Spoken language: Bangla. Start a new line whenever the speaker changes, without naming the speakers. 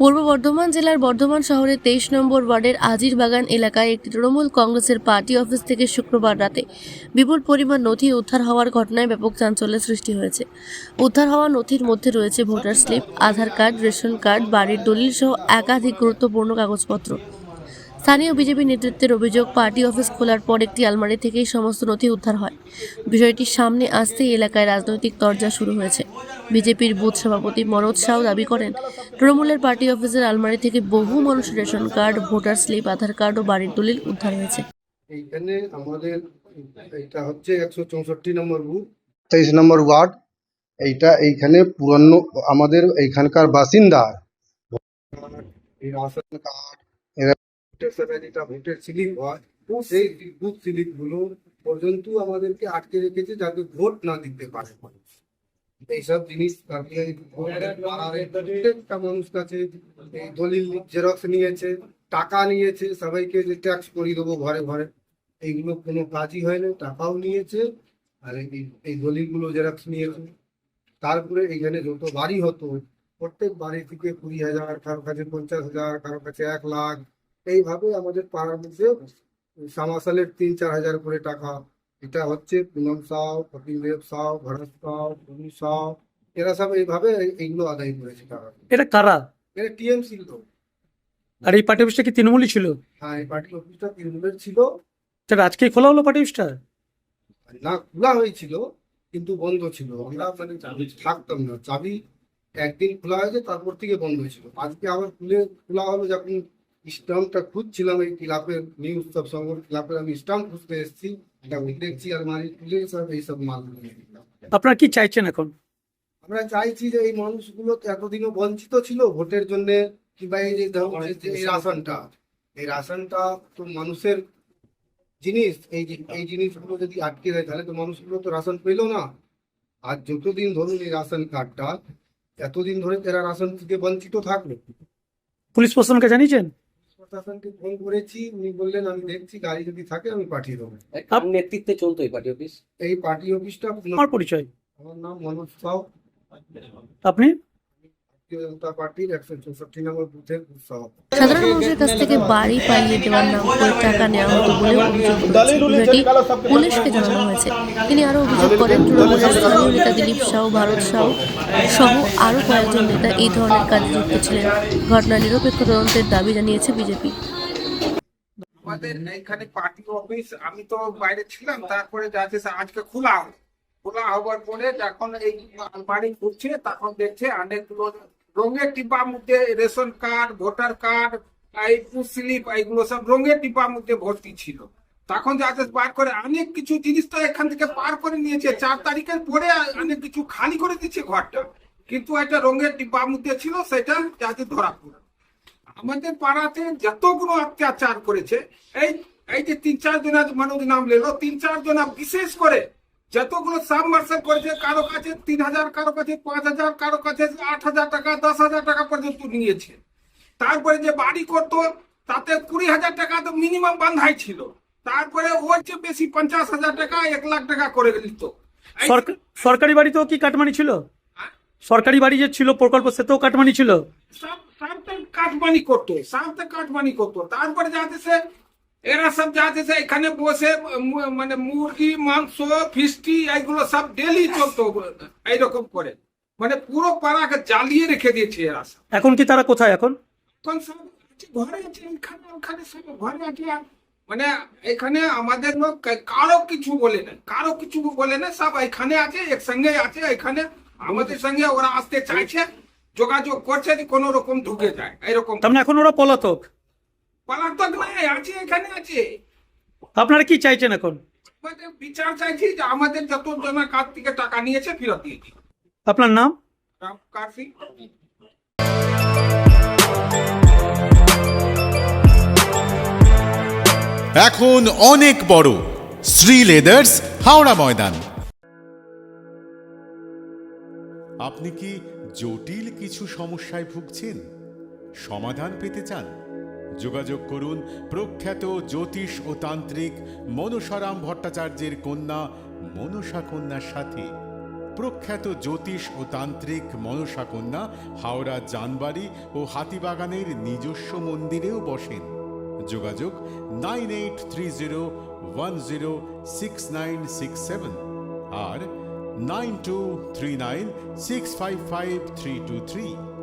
পূর্ব বর্ধমান জেলার বর্ধমান শহরের 23 নম্বর ওয়ার্ডের আজিরবাগান এলাকায় একটি তৃণমূল কংগ্রেসের পার্টি অফিস থেকে শুক্রবার রাতে বিপুল পরিমাণ নথি উদ্ধার হওয়ার ঘটনায় ব্যাপক চাঞ্চল্যের সৃষ্টি হয়েছে। উদ্ধার হওয়া নথির মধ্যে রয়েছে ভোটার স্লিপ, আধার কার্ড, রেশন কার্ড, বাড়ির দলিল সহ একাধিক গুরুত্বপূর্ণ কাগজপত্র। স্থানীয় বিজেপি নেতৃত্বের অভিযোগ, পার্টি অফিস খোলার পর একটি আলমারি থেকেই সমস্ত নথি উদ্ধার হয়। বিষয়টি সামনে আসতেই এলাকায় রাজনৈতিক তরজা শুরু হয়েছে। বিজেপির বুথ সভাপতি মনোজ সাউ দাবি করেন, তৃণমূলের পার্টি অফিসের আলমারি থেকে বহু মানুষের রেশন কার্ড, ভোটার স্লিপ, আধার কার্ড ও বাড়ির দলিল উদ্ধার হয়েছে।
এইখানে আমাদের এটা হচ্ছে 164 নম্বর বুথ,
23 নম্বর ওয়ার্ড। এইখানে পুরনো আমাদের এইখানকার বাসিন্দা
এই রাশন
কার্ড
ভোটের সময় যেটা ভোটের স্লিপ হয়, সেই বুথ স্লিপ গুলো পর্যন্ত আমাদেরকে আটকে রেখেছে যাতে ভোট না দিতে পারে মানুষ। এইসব জিনিস প্রত্যেকটা মানুষ কাছে এই দলিল জেরক্স নিয়েছে, টাকা নিয়েছে, সবাইকে যে ট্যাক্স করিয়ে দেবো ঘরে ঘরে, এইগুলো কোনো কাজই হয় না। টাকাও নিয়েছে আর এই দলিলগুলো জেরক্স নিয়েছে। তারপরে এইখানে যত বাড়ি হতো, প্রত্যেক বাড়ি থেকে 20,000, কারো কাছে 50,000, কারো কাছে 1 লাখ, এইভাবে আমাদের পাড়ার মধ্যে সামাসালের 3-4 হাজার করে টাকা। এটা হচ্ছে পুনম সাউ, কপিলদেব সাউ, ভরত সাউ, ভূমি সাউ, এরা সব এইভাবে এইগুলো আদায় করেছে টাকা।
এটা কারা?
এটা টিএমসি লোক।
আর এই পার্টি অফিসটা কি তৃণমূলই ছিল?
হ্যাঁ, এই পার্টি অফিসটা তৃণমূলের ছিল।
তাহলে আজকেই খোলা হলো পার্টি অফিসটা?
না, খোলা হয়েছিল কিন্তু বন্ধ ছিল। আমরা মানে থাকতাম না, চাবি একদিন খোলা হয়েছে, তারপর থেকে বন্ধ হয়েছিল। আজকে আবার খোলা হলো। যখন স্টাম্পটা খুঁজছিলাম, এই ক্লাবের নিউ উৎসব সংঘ ক্লাবের আমি স্টাম্প খুঁজতে এসেছি, এটা দেখছি আলমারি খুলে সব এইসব মাল নিয়ে নিলাম।
আপনারা কি চাইছেন এখন?
আমরা চাইছি যে এই মানুষগুলো তো এতদিনও বঞ্চিত ছিল ভোটের জন্য, কিংবা এই যে এই রাশনটা তো মানুষের জিনিস। এই জিনিসগুলো যদি আটকে দেয় তাহলে তো মানুষগুলো তো রাশন পেলো না। আর যতদিন ধরুন এই রাশন কার্ডটা, এতদিন ধরে এরা রাশন থেকে বঞ্চিত থাকলো।
পুলিশ প্রশাসনকে জানিয়েছেন?
প্রশাসনকে ফোন করেছি, উনি বললেন আমি দেখছি, গাড়ি যদি থাকে আমি পাঠিয়ে দেবো।
কার নেতৃত্বে চলতো এই পার্টি অফিস?
এই পার্টি অফিসটা
আমার পরিচয়।
আমার নাম মনোজ সাউ,
আপনি?
ভারতীয় জনতা পার্টির 164 নম্বর বুথের বুথ সভাপতি।
সাধারণ মানুষের কাছ থেকে বাড়ি পাইয়ে দেওয়ার নাম করে টাকা নেওয়া হতো বলেও অভিযোগ করেছে। বিষয়টি পুলিশকে জানানো হয়েছে। তিনি আরও অভিযোগ করেন, তৃণমূলের স্থানীয় নেতা দিলীপ সাউ, ভারত সাউ সহ আরও কয়েকজন নেতা এই ধরনের কাজে যুক্ত ছিলেন। ঘটনার নিরপেক্ষ তদন্তের দাবি জানিয়েছে বিজেপি।
আমাদের এইখানে পার্টি অফিস, আমি তো বাইরে ছিলাম, তারপরে যাচ্ছে আজকে খোলা হবার পরে যখন এই আলমারি খুলছে তখন দেখছে অনেকগুলো রঙের ডিব্বার মধ্যে রেশন কার্ড, ভোটার কার্ড, এই স্লিপ, এইগুলো সব রঙের ডিব্বার মধ্যে ভর্তি ছিল। তখন যাচ্ছে বার করে অনেক কিছু জিনিস তো এখান থেকে পার করে নিয়েছে। 4 তারিখের পরে অনেক কিছু খালি করে দিচ্ছে ঘরটা, কিন্তু একটা রঙের ডিব্বার মধ্যে ছিল, সেটা যাচ্ছে ধরা পড়ে। আমাদের পাড়াতে যতগুলো অত্যাচার করেছে, এই এই যে 3-4 জনা মানুষ নাম লেলো, 3-4 জনা বিশেষ করে যতগুলো সাবমার্শাল করেছে, কারো কাছে 3,000, কারো কাছে 5,000, কারো কাছে 8,000 টাকা, 10,000 টাকা পর্যন্ত নিয়েছে। তারপরে যে বাড়ি করতো তাতে 20,000 টাকা তো মিনিমাম বান্ধাই ছিল। তারপরে ওর চেয়ে বেশি 50,000 টাকা, 1 লাখ টাকা করে দিত।
সরকারি বাড়িতেও কি কাটমানি ছিল? সরকারি বাড়ি যে ছিল প্রকল্প, সেতেও কাটমানি ছিল?
কাটমানি করতো। তারপরে যাচ্ছে এরা সব যাচ্ছে এখানে বসে মানে মুরগি মাংস, ফিস্টি, এইগুলো সব ডেলি চলতো এইরকম করে, মানে পুরো পাড়াকে জ্বালিয়ে রেখে দিয়েছে এরা সব।
এখন কি তারা কোথায়? এখন
সব ঘরে আছে, ওখানে সব ঘরে আছে। মানে এখানে আমাদের লোক কারো কিছু বলে না, সব এখানে আছে, একসঙ্গে আছে। এখানে আমাদের সঙ্গে ওরা আসতে চাইছে, যোগাযোগ করছে যে কোনো রকম ঢুকে যায় এরকম।
তার মানে এখন ওরা পলাতক?
পলাতক নাই, আছে, এখানে আছে।
আপনারা কি চাইছেন এখন?
আমাদের বিচার চাইছি যে আমাদের যত জনের কাছ থেকে টাকা নিয়েছে ফেরত দিয়েছি।
আপনার নাম?
রাম কার্সি।
এখন অনেক বড় শ্রী লেদার্স, হাওড়া ময়দান। আপনি কি জটিল কিছু সমস্যায় ভুগছেন? সমাধান পেতে চান? যোগাযোগ করুন প্রখ্যাত জ্যোতিষ ও তান্ত্রিক মনসারাম ভট্টাচার্যের কন্যা মনসা কন্যার সাথে। প্রখ্যাত জ্যোতিষ ও তান্ত্রিক মনসা কন্যা হাওড়া জানবাড়ি ও হাতিবাগানের নিজস্ব মন্দিরেও বসেন। যোগাযোগ 9830106967 আর 9239655323।